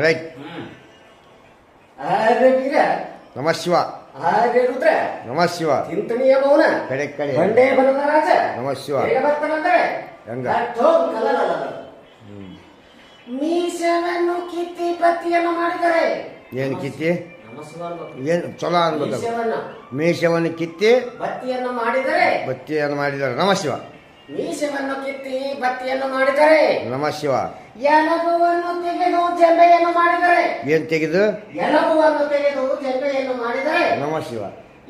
Right. ಆರ್ಯ ವೀರ ನಮ ಶಿವ. ಆರ್ಯ ರುದ್ರ ನಮ ಶಿವ. ಚಿಂತನೀಯ ಮೌನ ಕಡೆ ಕಡೆ ಬಂಡೆ ಬಲದ ರಾಜ ನಮ ಶಿವ. ಹೇಗೆ ಬರ್ತಾನಂದ್ರೆ ಹೆಂಗ ಮೀಸವನ್ನು ಕಿತ್ತಿ ಬತ್ತಿಯನ್ನು ಮಾಡಿದರೆ ಏನು ಕಿತ್ತಿ ಏನು ಚಲೋ ಅನ್ಬೇಕು. ಮೀಸವನ್ನು ಕಿತ್ತಿ ಬತ್ತಿಯನ್ನು ಮಾಡಿದರೆ ಬತ್ತಿಯನ್ನು ಮಾಡಿದ್ದಾರೆ. ನಮ ಶಿವ. ಮೀಸವನ್ನು ಕಿತ್ತಿ ಬತ್ತಿಯನ್ನು ಮಾಡಿದರೆ ನಮ ಶಿವ. ಎಲಬುವನ್ನು ತೆಗೆದು ಜಂಬೆಯನ್ನು ಮಾಡಿದರೆ ಏನು ತೆಗೆದು ಎಲಬುವನ್ನು ತೆಗೆದು ಜಂಬೆಯನ್ನು ಮಾಡಿದರೆ ನಮ ಶಿವ.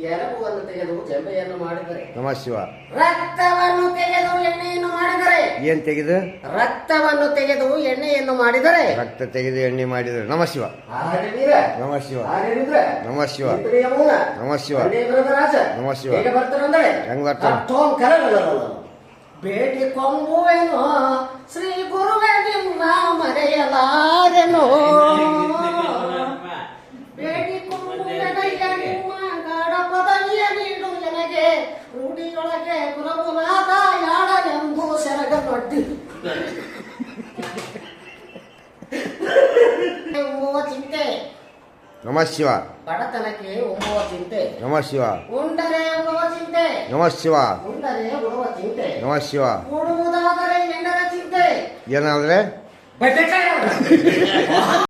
ಎಲಬುವನ್ನು ತೆಗೆದು ಜಂಬೆಯನ್ನು ಮಾಡಿದರೆ ನಮ ಶಿವ. ರಕ್ತವನ್ನು ತೆಗೆದು ಎಣ್ಣೆಯನ್ನು ಮಾಡಿದರೆ ಏನು ತೆಗೆದು ರಕ್ತವನ್ನು ತೆಗೆದು ಎಣ್ಣೆಯನ್ನು ಮಾಡಿದರೆ ರಕ್ತ ತೆಗೆದು ಎಣ್ಣೆ ಮಾಡಿದರೆ. ನಮ ಶಿವ. ಆರ್ಯ ವೀರ ನಮ ಶಿವ. ಆರ್ಯ ರುದ್ರ ನಮ ಶಿವ. ಚಿಂತನೀಯ ಮೌನ ನಮ ಶಿವ. ಬಂಡೆ ಬಲದ ರಾಜ ನಮ ಶಿವ. ಹೇಗೆ ಬರ್ತಾನಂದ್ರೆ ಹೆಂಗ್ ಬರ್ತಾನ? ಬೇಟಿ ಕೊಂಬುವೆನು ಶ್ರೀ ಗುರುವೆ ನಿನ್ನ ಮರೆಯಲಾರೆನು. ಬೇಟಿ ಕೊಂಬುವೆನಯ್ಯ ನಿಮ್ಮ ಗಾಢ ಪದವಿಯ ನೀಡು ನನಗೆ ರೂಢಿಯೊಳಗೆ ಗುರುನಾಥ ಯಾಡನೆಂದು ಸೆರಗ ನೊಡ್ಡಿ ಉಮ್ಮುವ ಚಿಂತೆ. ನಮ ಶಿವ. ಬಡತನಕ್ಕೆ ಉಮ್ಮುವ ಚಿಂತೆ. ನಮ ಶಿವ. ಉಂಡರೆ ಉಡುವ ಚಿಂತೆ. ನಮ ಶಿವ. ಉಂಡರೆ ಉಡುವ ಚಿಂತೆ. ನಮ ಶಿವ. ಉಡುವುದಾದರೆ ಹೆಂಡರ ಚಿಂತೆ. ಏನಾದ್ರೆ ಬದನೆಕಾಯಿ